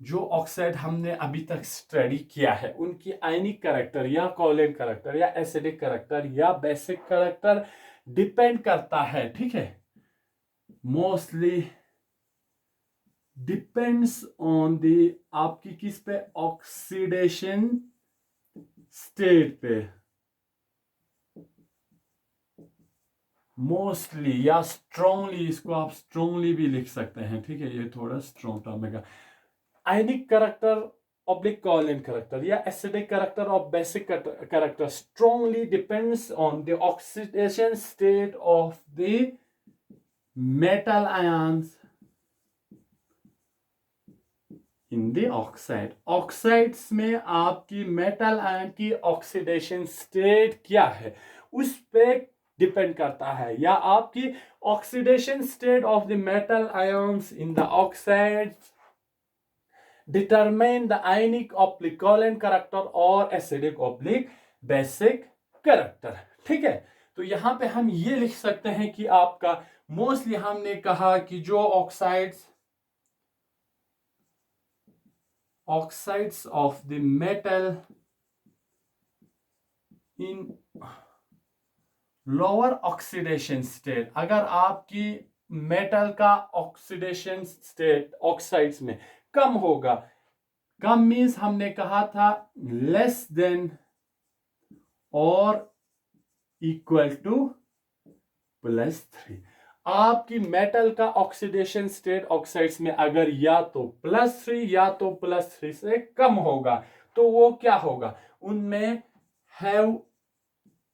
जो ऑक्साइड हमने अभी तक स्टडी किया है उनकी आयनिक करैक्टर या कोवैलेंट करैक्टर या एसिडिक करैक्टर या बेसिक करैक्टर डिपेंड करता है, ठीक है, मोस्टली डिपेंड्स ऑन द आपकी किस पे, ऑक्सीडेशन स्टेट पे मोस्टली, या स्ट्रांगली, इसको आप स्ट्रांगली भी लिख सकते हैं, ठीक है, ये थोड़ा स्ट्रॉन्ग टर्म है। आयनिक करैक्टर ऑब्लिक कोवैलेंट करैक्टर या एसिडिक करैक्टर और basic character strongly depends on the oxidation state of the metal ions in the oxide. Oxides में आपकी मेटल आयन की ऑक्सीडेशन स्टेट क्या है उस पे डिपेंड करता है, या आपकी oxidation state of the metal ions in the oxides determine the ionic oblique covalent character और acidic oblique basic character। ठीक है, तो यहां पे हम ये लिख सकते हैं कि आपका मोस्टली हमने कहा कि जो oxides of the metal in lower oxidation state, अगर आपकी मेटल का ऑक्सीडेशन स्टेट ऑक्साइड्स में कम होगा, कम मीन्स हमने कहा था लेस देन और इक्वल टू +3। आपकी मेटल का ऑक्सीडेशन स्टेट ऑक्साइड्स में अगर या तो +3 या तो +3 से कम होगा तो वो क्या होगा, उनमें हैव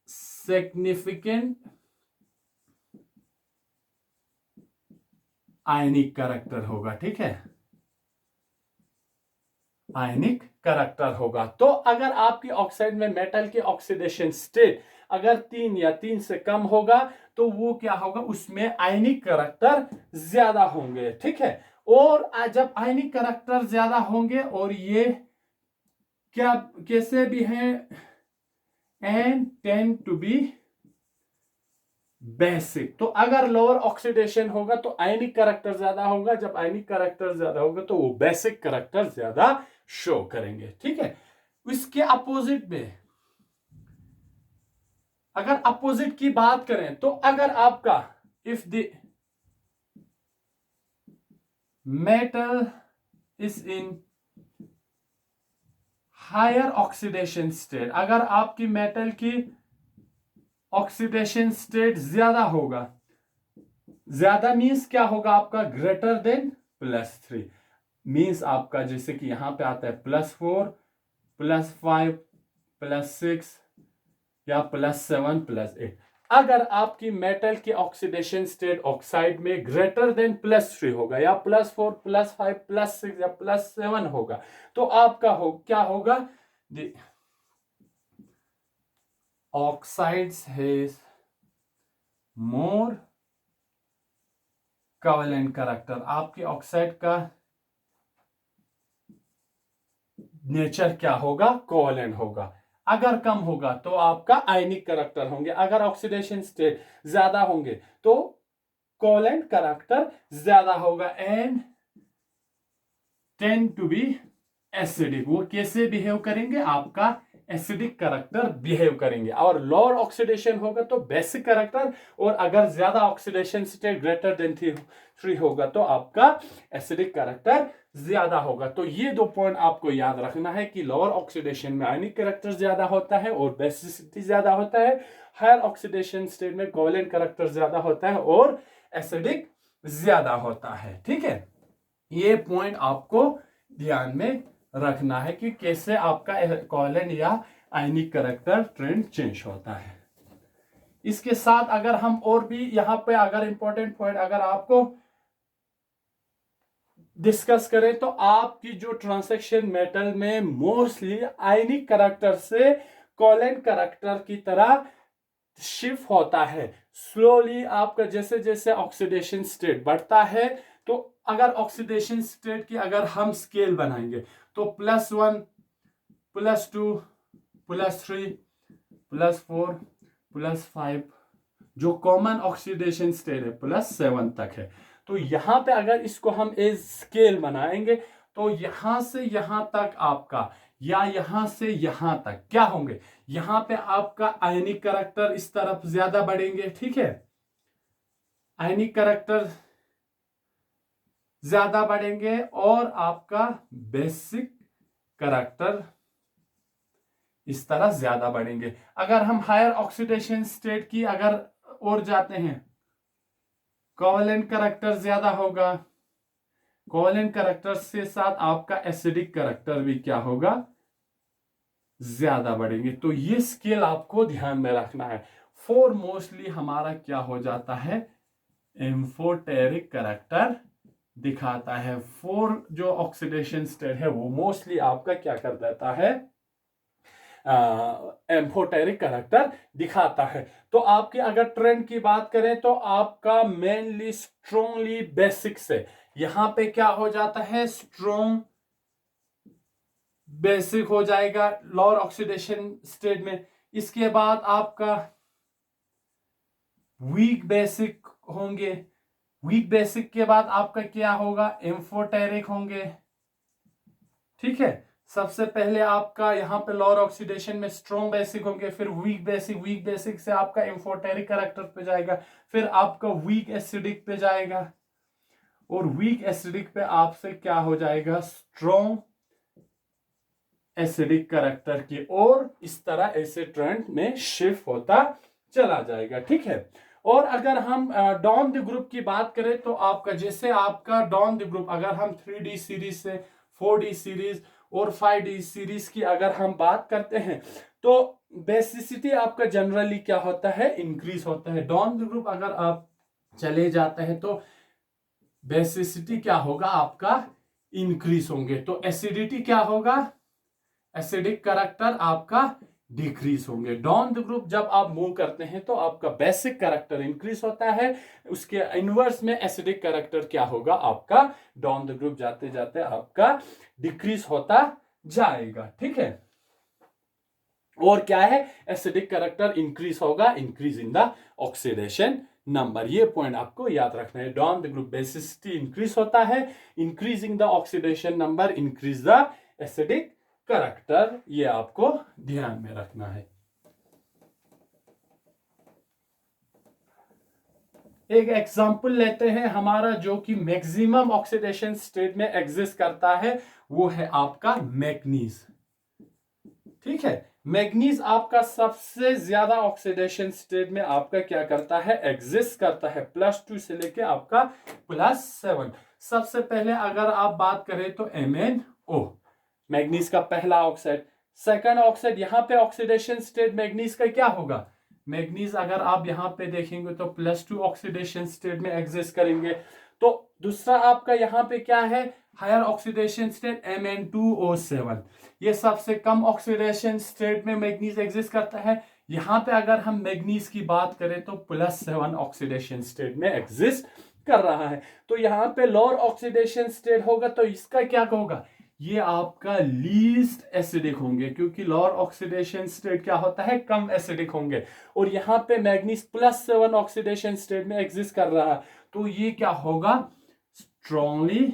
सिग्निफिकेंट आयनिक कैरेक्टर होगा। ठीक है, आयनिक कैरेक्टर होगा। तो अगर आपकी ऑक्साइड में मेटल की ऑक्सीडेशन स्टेट अगर 3 या 3 से कम होगा तो वो क्या होगा, उसमें आयनिक कैरेक्टर ज्यादा होंगे। ठीक है, और जब आयनिक कैरेक्टर ज्यादा होंगे और ये क्या कैसे भी हैं and tend to be basic. तो अगर लोअर ऑक्सीडेशन होगा तो आयनिक कैरेक्टर ज्यादा होगा, जब आयनिक कैरेक्टर ज्यादा होगा तो वो बेसिक कैरेक्टर ज्यादा शो करेंगे। ठीक है, इसके अपोजिट में अगर अपोजिट की बात करें तो अगर आपका if the metal is in higher oxidation state, अगर आपकी मेटल की ऑक्सीडेशन स्टेट ज्यादा होगा, ज्यादा मीन्स क्या होगा आपका ग्रेटर देन +3, मीन्स आपका जैसे कि यहां पे आता है +4 +5 +6 या +7 +8। अगर आपकी मेटल की ऑक्सीडेशन स्टेट ऑक्साइड में ग्रेटर देन +3 होगा या +4 +5 +6 या +7 होगा तो आपका क्या होगा, oxides has more covalent character. आपकी ऑक्साइड का नेचर क्या होगा, कोवेलेंट होगा। अगर कम होगा तो आपका आयनिक कैरेक्टर होंगे, अगर ऑक्सीडेशन स्टेट ज्यादा होंगे तो कोवेलेंट कैरेक्टर ज्यादा होगा and tend to be acidic. वो कैसे बिहेव करेंगे, आपका एसिडिक कैरेक्टर बिहेव करेंगे। और लोअर ऑक्सीडेशन होगा तो बेसिक कैरेक्टर, और अगर ज्यादा ऑक्सीडेशन स्टेट ग्रेटर देन 3 होगा तो आपका एसिडिक कैरेक्टर ज्यादा होगा। तो ये 2 पॉइंट आपको याद रखना है कि लोअर ऑक्सीडेशन में आयनिक कैरेक्टर ज्यादा होता है और बेसिसिटी ज्यादा होता है, हायर ऑक्सीडेशन स्टेट में कोवेलेंट कैरेक्टर ज्यादा होता है और एसिडिक ज्यादा होता है। ठीक है, ये पॉइंट आपको ध्यान में रखना है कि कैसे आपका कोवेलेंट या आयनिक कैरेक्टर ट्रेंड चेंज होता है। इसके साथ अगर हम और भी यहां पे अगर इंपॉर्टेंट पॉइंट अगर आपको डिस्कस करें तो आपकी जो ट्रांजैक्शन मेटल में मोस्टली आयनिक कैरेक्टर से कोवेलेंट कैरेक्टर की तरह शिफ्ट होता है स्लोली। आपका जैसे जैसे ऑक्सीडेशन स्टेट बढ़ता है तो अगर ऑक्सीडेशन स्टेट की अगर हम स्केल बनाएंगे तो +1 +2 +3 +4 +5 जो कॉमन ऑक्सीडेशन स्टेट है +7 तक है। तो यहां पे अगर इसको हम एज स्केल बनाएंगे तो यहां से यहां तक आपका या यहां से यहां तक क्या होंगे, यहां पे आपका आयनिक कैरेक्टर इस तरफ ज्यादा बढ़ेंगे। ठीक है, आयनिक कैरेक्टर ज्यादा बढ़ेंगे और आपका बेसिक कैरेक्टर इस तरह ज्यादा बढ़ेंगे। अगर हम हायर ऑक्सीडेशन स्टेट की अगर और जाते हैं कोवेलेंट कैरेक्टर ज्यादा होगा, कोवेलेंट कैरेक्टर से साथ आपका एसिडिक कैरेक्टर भी क्या होगा, ज्यादा बढ़ेंगे। तो ये स्केल आपको ध्यान में रखना है। फोर मोस्टली हमारा क्या हो जाता है, एम्फोटेरिक कैरेक्टर दिखाता है। 4 जो ऑक्सीडेशन स्टेट है वो मोस्टली आपका क्या कर देता है, एम्फोटेरिक कैरेक्टर दिखाता है। तो आपके अगर ट्रेंड की बात करें तो आपका मेनली स्ट्रॉन्गली बेसिक से यहां पे क्या हो जाता है, स्ट्रॉन्ग बेसिक हो जाएगा लोअर ऑक्सीडेशन स्टेट में। इसके बाद आपका वीक बेसिक होंगे, वीक बेसिक के बाद आपका क्या होगा, एम्फोटेरिक होंगे। ठीक है, सबसे पहले आपका यहां पे लोअर ऑक्सीडेशन में स्ट्रॉन्ग बेसिक होंगे, फिर वीक बेसिक, वीक बेसिक से आपका एम्फोटेरिक कैरेक्टर पे जाएगा, फिर आपका वीक एसिडिक पे जाएगा, और वीक एसिडिक पे आपसे क्या हो जाएगा, स्ट्रॉन्ग एसिडिक कैरेक्टर की ओर। इस तरह ऐसे ट्रेंड में शिफ्ट होता चला जाएगा। ठीक है, और अगर हम डॉन द ग्रुप की बात करें तो आपका जैसे आपका डॉन द ग्रुप, अगर हम 3D सीरीज से 4D सीरीज और 5D सीरीज की अगर हम बात करते हैं तो बेसिसिटी आपका जनरली क्या होता है, इंक्रीज होता है। डॉन द ग्रुप अगर आप चले जाते हैं तो बेसिसिटी क्या होगा आपका, इंक्रीज होंगे। तो एसिडिटी क्या होगा, एसिडिक कैरेक्टर आपका डिक्रीज होंगे। डाउन द ग्रुप जब आप मूव करते हैं तो आपका बेसिक कैरेक्टर इंक्रीज होता है, उसके इनवर्स में एसिडिक कैरेक्टर क्या होगा आपका, डाउन द ग्रुप जाते जाते आपका डिक्रीज होता जाएगा। ठीक है, और क्या है, एसिडिक कैरेक्टर इंक्रीज होगा, increase in the oxidation number. ये पॉइंट आपको याद रखना है। Down the group basicity increase होता है, increasing the oxidation number, increase the acidic character, ये आपको ध्यान में रखना है। एक एग्जांपल लेते हैं हमारा, जो कि मैक्सिमम ऑक्सीडेशन स्टेट में एग्जिस्ट करता है, वो है आपका मैग्नीज। ठीक है, मैग्नीज आपका सबसे ज्यादा ऑक्सीडेशन स्टेट में आपका क्या करता है, एग्जिस्ट करता है, +2 से लेके आपका +7। सबसे पहले अगर आप बात करें तो MnO, मैग्नीज का पहला ऑक्साइड। सेकंड ऑक्साइड, यहां पे ऑक्सीडेशन स्टेट मैग्नीज का क्या होगा, मैग्नीज अगर आप यहां पे देखेंगे तो +2 ऑक्सीडेशन स्टेट में एग्जिस्ट करेंगे। तो दूसरा आपका यहां पे क्या है, हायर ऑक्सीडेशन स्टेट Mn2O7, ये सबसे कम ऑक्सीडेशन स्टेट में मैग्नीज एग्जिस्ट करता है। यहां पे अगर हम मैग्नीज की बात करें तो +7 ऑक्सीडेशन स्टेट में एग्जिस्ट कर रहा है। तो यहां पे लोअर ऑक्सीडेशन स्टेट होगा तो इसका क्या होगा, ये आपका लीस्ट एसिडिक होंगे, क्योंकि लोअर ऑक्सीडेशन स्टेट क्या होता है, कम एसिडिक होंगे। और यहां पे मैग्नीज +7 ऑक्सीडेशन स्टेट में एग्जिस्ट कर रहा है, तो ये क्या होगा, स्ट्रॉन्गली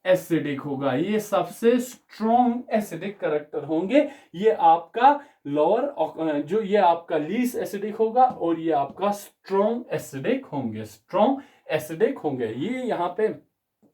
एसिडिक होगा। ये सबसे स्ट्रॉन्ग एसिडिक कैरेक्टर होंगे। ये आपका लोअर, जो ये आपका लीस्ट एसिडिक होगा, और ये आपका स्ट्रॉन्ग एसिडिक होंगे, स्ट्रॉन्ग एसिडिक होंगे। ये यहां पे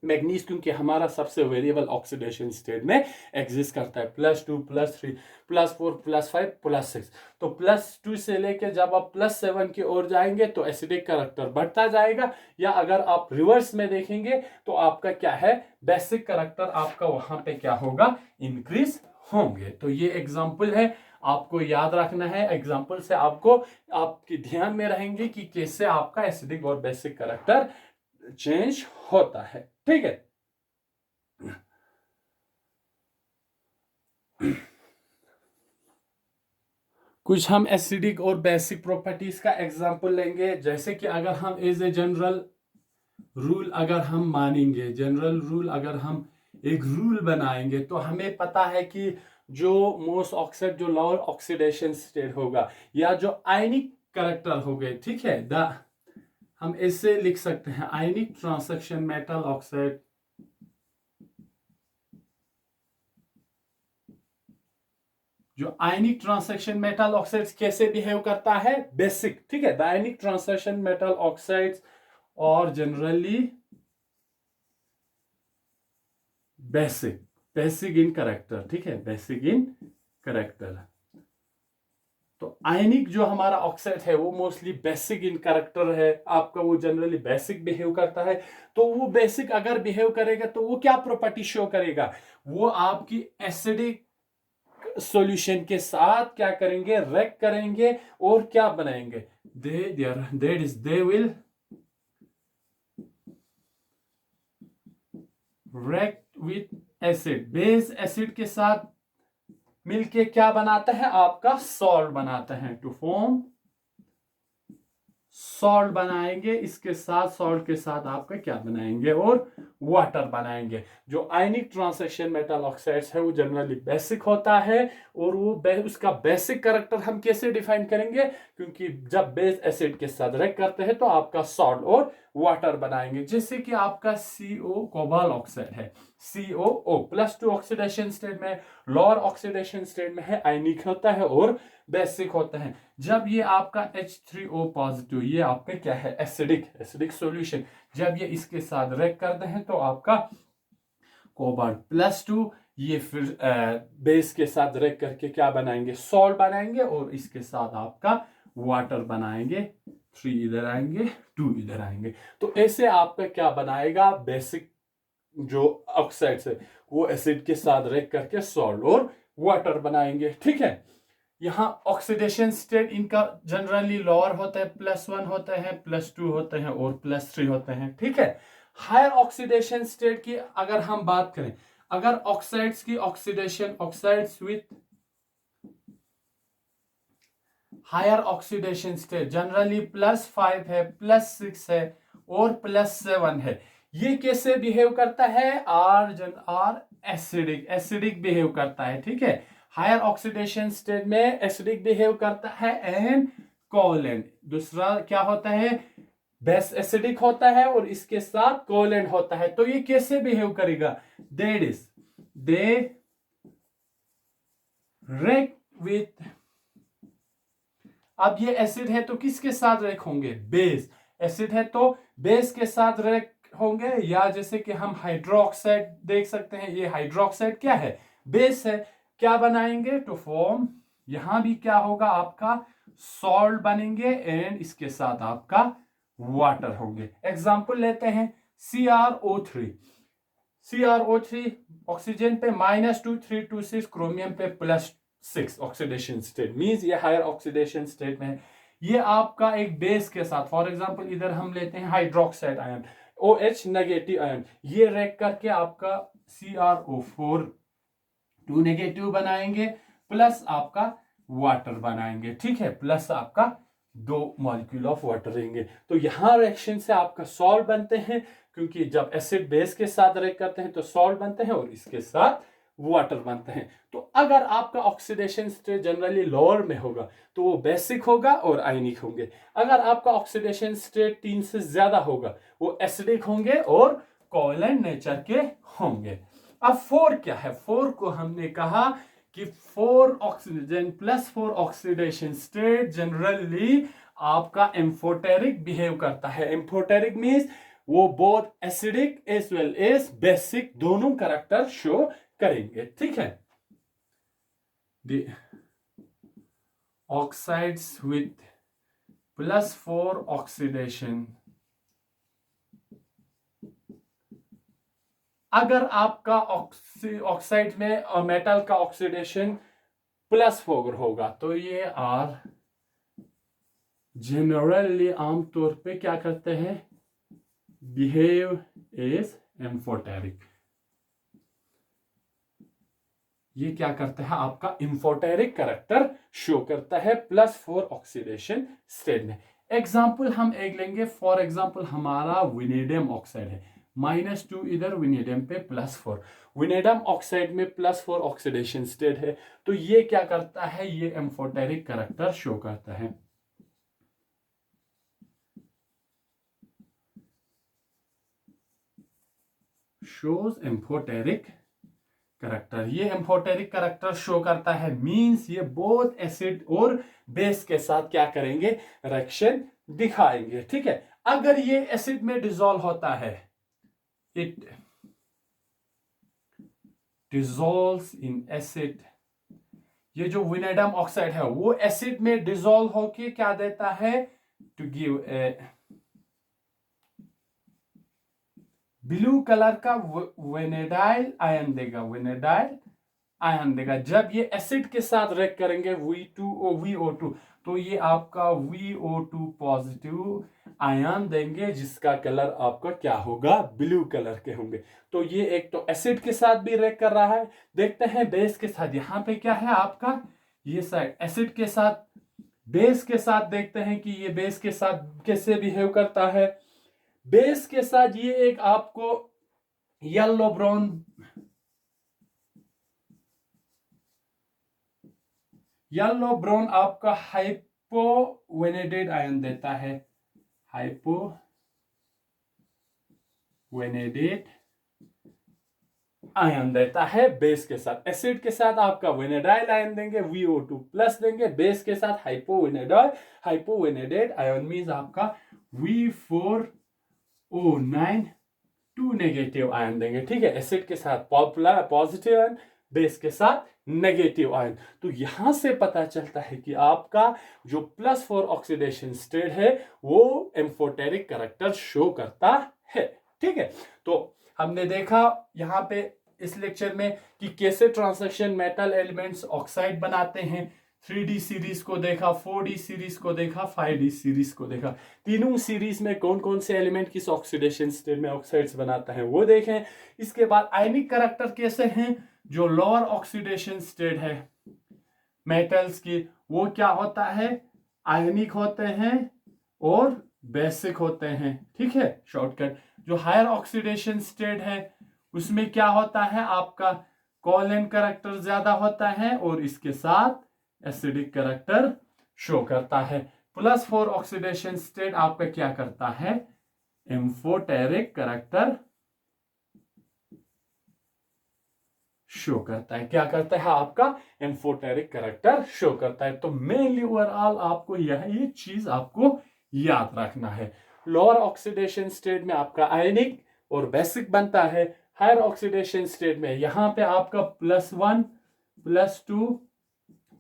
मैग्नीज क्योंकि हमारा सबसे वेरिएबल ऑक्सीडेशन स्टेट में एग्जिस्ट करता है, +2 +3 +4 +5 +6। तो +2 से लेके जब आप +7 की ओर जाएंगे तो एसिडिक कैरेक्टर बढ़ता जाएगा, या अगर आप रिवर्स में देखेंगे तो आपका क्या है, बेसिक कैरेक्टर आपका वहां पे क्या होगा, इंक्रीज होंगे। तो ये एग्जाम्पल है, आपको याद रखना है। एग्जाम्पल से आपको आपके ध्यान में रहेंगे कि कैसे आपका एसिडिक और बेसिक कैरेक्टर चेंज होता है। ठीक है, कुछ हम एसिडिक और बेसिक प्रॉपर्टीज का एग्जांपल लेंगे। जैसे कि अगर हम एज ए जनरल रूल अगर हम मानेंगे, जनरल रूल अगर हम एक रूल बनाएंगे, तो हमें पता है कि जो मोस्ट ऑक्साइड, जो लोअर ऑक्सीडेशन स्टेट होगा, या जो आयनिक कैरेक्टर हो गए, ठीक है, हम इससे लिख सकते हैं आयनिक ट्रांसैक्शन मेटल ऑक्साइड, जो आयनिक ट्रांसैक्शन मेटल ऑक्साइड्स कैसे बिहेव करता है, बेसिक। ठीक है, the ionic transaction metal oxides और generally basic, basic in character. ठीक है, बेसिक इन कैरेक्टर। तो आयनिक जो हमारा ऑक्साइड है वो मोस्टली बेसिक इन कैरेक्टर है आपका, वो जनरली बेसिक बिहेव करता है। तो वो बेसिक अगर बिहेव करेगा तो वो क्या प्रॉपर्टी शो करेगा, वो आपकी एसिडिक सॉल्यूशन के साथ क्या करेंगे, रेक करेंगे, और क्या बनाएंगे, they will react with acid, base acid के साथ मिलके क्या बनाता है आपका सॉल्ट बनाता है, टू फॉर्म सॉल्ट बनाएंगे, इसके साथ सॉल्ट के साथ आपका क्या बनाएंगे और वाटर बनाएंगे। जो आयनिक ट्रांसेक्शन मेटल ऑक्साइड्स है वो जनरली बेसिक होता है और वो उसका बेसिक कैरेक्टर हम कैसे डिफाइन करेंगे, क्योंकि जब बेस एसिड के साथ रिएक्ट करते हैं तो आपका सॉल्ट और वाटर बनाएंगे। जैसे कि आपका CO कोबाल ऑक्साइड है, COO +2 ऑक्सीडेशन स्टेट में, लोअर ऑक्सीडेशन स्टेट में है, आयनिक होता है और बेसिक होता है। जब ये आपका H3O पॉजिटिव, ये आपका क्या है एसिडिक सॉल्यूशन, जब ये इसके साथ रिएक्ट करते हैं तो आपका कोबाल्ट +2 ये फिर बेस के साथ रिएक्ट करके क्या बनाएंगे सॉल्ट बनाएंगे और इसके साथ आपका वाटर बनाएंगे। 3 इधर आएंगे 2 इधर आएंगे, तो ऐसे आपका क्या बनाएगा बेसिक जो ऑक्साइड्स है वो एसिड के साथ रिएक्ट करके सॉल्ट और वाटर बनाएंगे। ठीक है, यहाँ ऑक्सीडेशन स्टेट इनका जनरली लोअर होता है, +1 होता है, +2 होते हैं और +3 होते हैं। ठीक है, हायर ऑक्सीडेशन स्टेट की अगर हम बात करें, अगर ऑक्साइड्स की oxidation, oxides with higher oxidation state generally +5 है, +6 है और +7 है, ये कैसे बिहेव करता है, आर एसिडिक बिहेव करता है। ठीक है, हायर ऑक्सीडेशन स्टेट में एसिडिक बिहेव करता है एंड कोवैलेंट। दूसरा क्या होता है, बेस एसिडिक होता है और इसके साथ कोवैलेंट होता है। तो ये कैसे बिहेव करेगा, that is they react with, अब ये एसिड है तो किसके साथ रिएक्ट होंगे, बेस एसिड है तो बेस के साथ रिएक्ट होंगे, या जैसे कि हम हाइड्रोक्साइड देख सकते हैं, ये हाइड्रोक्साइड क्या है बेस है, क्या बनाएंगे टू फॉर्म, यहां भी क्या होगा आपका सॉल्ट बनेंगे एंड इसके साथ आपका वाटर होंगे। एग्जांपल लेते हैं CrO3 ऑक्सीजन पे -2 326, क्रोमियम पे +6 ऑक्सीडेशन स्टेट, मींस ये हायर ऑक्सीडेशन स्टेट में है। ये आपका एक बेस के साथ, फॉर एग्जांपल इधर हम लेते हैं hydroxide ion OH negative ion, ये रिएक्ट करके आपका CrO4 2 नेगेटिव बनाएंगे प्लस आपका वाटर बनाएंगे। ठीक है, प्लस आपका 2 मॉलिक्यूल ऑफ वाटर रहेंगे। तो यहां रिएक्शन से आपका सॉल्ट बनते हैं, क्योंकि जब एसिड बेस के साथ रिएक्ट करते हैं तो सॉल्ट बनते हैं और इसके साथ वाटर बनते हैं। तो अगर आपका ऑक्सीडेशन स्टेट जनरली लोअर में होगा तो वो बेसिक होगा और आयनिक होंगे। अगर आपका ऑक्सीडेशन स्टेट 3 से ज्यादा होगा वो एसिडिक होंगे और कोवैलेंट नेचर के होंगे। अब 4 क्या है, 4 को हमने कहा कि 4 ऑक्सीजन +4 ऑक्सीडेशन स्टेट जनरली आपका एम्फोटेरिक बिहेव करता है। एम्फोटेरिक मींस वो both acidic as well as basic दोनों कैरेक्टर शो करेंगे। ठीक है, the oxides with +4 ऑक्सीडेशन, अगर आपका ऑक्साइड में मेटल का ऑक्सीडेशन +4 होगा तो ये आर जनरली आमतौर पे क्या करते हैं, बिहेव एज एम्फोटेरिक, ये क्या करता है आपका एम्फोटेरिक कैरेक्टर शो करता है +4 ऑक्सीडेशन स्टेट में। एग्जांपल हम एक लेंगे, फॉर एग्जांपल हमारा विनेडियम ऑक्साइड है, -2 इधर, विनेडियम पे +4, विनेडियम ऑक्साइड में +4 ऑक्सीडेशन स्टेट है, तो ये क्या करता है, ये एम्फोटेरिक कैरेक्टर शो करता है। शोज एम्फोटेरिक कैरेक्टर, ये एम्फोटेरिक कैरेक्टर शो करता है, मींस ये बोथ एसिड और बेस के साथ क्या करेंगे, रिएक्शन दिखाएंगे। ठीक है, अगर ये एसिड में डिसॉल्व होता है, इट डिसॉल्व्स इन एसिड, ये जो विनेडियम ऑक्साइड है वो एसिड में डिसॉल्व होके क्या देता है, to give a blue colour का वेनेडाइल आयन देगा, वेनेडाइल आयन देगा। जब ये एसिड के साथ रिएक्ट करेंगे VO2 तो ये आपका VO2 पॉजिटिव आयन देंगे जिसका कलर आपका क्या होगा, ब्लू कलर के होंगे। तो ये एक तो एसिड के साथ भी रिएक्ट कर रहा है। देखते हैं बेस के साथ, यहाँ पे क्या है आपका, ये साइड एसिड के साथ, बेस के साथ देखते हैं कि ये बेस के साथ कैसे बिहेव करता है। बेस के साथ ये एक आपको येलो ब्राउन आपका हाइपोवेनेडेट आयन देता है, हाइपोवेनेडेट आयन देता है बेस के साथ। एसिड के साथ आपका वेनेडाइल आयन देंगे, VO2 प्लस देंगे। बेस के साथ हाइपोवेनेडेट आयन मींस आपका V4O9 2 नेगेटिव आयन देंगे, ठीक है। एसिड के साथ पॉजिटिव आयन, बेस के साथ नेगेटिव आयन। तो यहां से पता चलता है कि आपका जो +4 ऑक्सीडेशन स्टेट है वो एम्फोटेरिक कैरेक्टर शो करता है, ठीक है। तो हमने देखा यहां पे इस लेक्चर में कि कैसे ट्रांजिशन मेटल एलिमेंट्स ऑक्साइड बनाते हैं। 3D सीरीज को देखा, 4D सीरीज को देखा, 5D सीरीज को देखा। तीनों सीरीज में कौन कौन से एलिमेंट किस ऑक्सीडेशन स्टेट में ऑक्साइड्स बनाता है वो देखें। इसके बाद आयनिक कैरेक्टर कैसे हैं, जो लोअर ऑक्सीडेशन स्टेट है मेटल्स की, वो क्या होता है, आयनिक होते हैं और बेसिक होते हैं, ठीक है, शॉर्टकट। जो हायर ऑक्सीडेशन स्टेट है उसमें क्या होता है, आपका कोवैलेंट कैरेक्टर ज्यादा होता है और इसके साथ एसिडिक कैरेक्टर शो करता है। +4 ऑक्सीडेशन स्टेट आपका क्या करता है, एम्फोटेरिक कैरेक्टर शो करता है। क्या करता है आपका, एम्फोटेरिक कैरेक्टर शो करता है। तो मेनली ओवरऑल आपको ये चीज आपको याद रखना है। लोअर ऑक्सीडेशन स्टेट में आपका आयनिक और बेसिक बनता है। हायर ऑक्सीडेशन स्टेट में यहां पे आपका +1 +2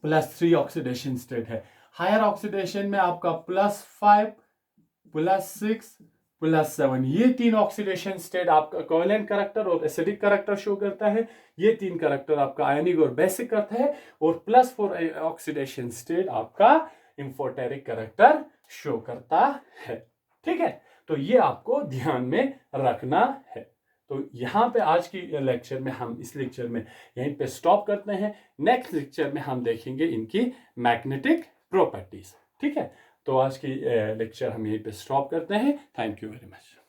+3 ऑक्सीडेशन स्टेट है। हायर ऑक्सीडेशन में आपका +5 +6 +7, ये 3 ऑक्सीडेशन स्टेट आपका कोवैलेंट कैरेक्टर और एसिडिक कैरेक्टर शो करता है। ये 3 कैरेक्टर आपका आयनिक और बेसिक करता है। और +4 ऑक्सीडेशन स्टेट आपका एम्फोटेरिक कैरेक्टर शो करता है, ठीक है। तो ये आपको ध्यान में रखना है। तो यहाँ पे आज की लेक्चर में हम इस लेक्चर में यहीं पे स्टॉप करते हैं। नेक्स्ट लेक्चर में हम देखेंगे इनकी मैग्नेटिक प्रॉपर्टीज, ठीक है। तो आज की लेक्चर हम यहीं पे स्टॉप करते हैं। Thank you very much.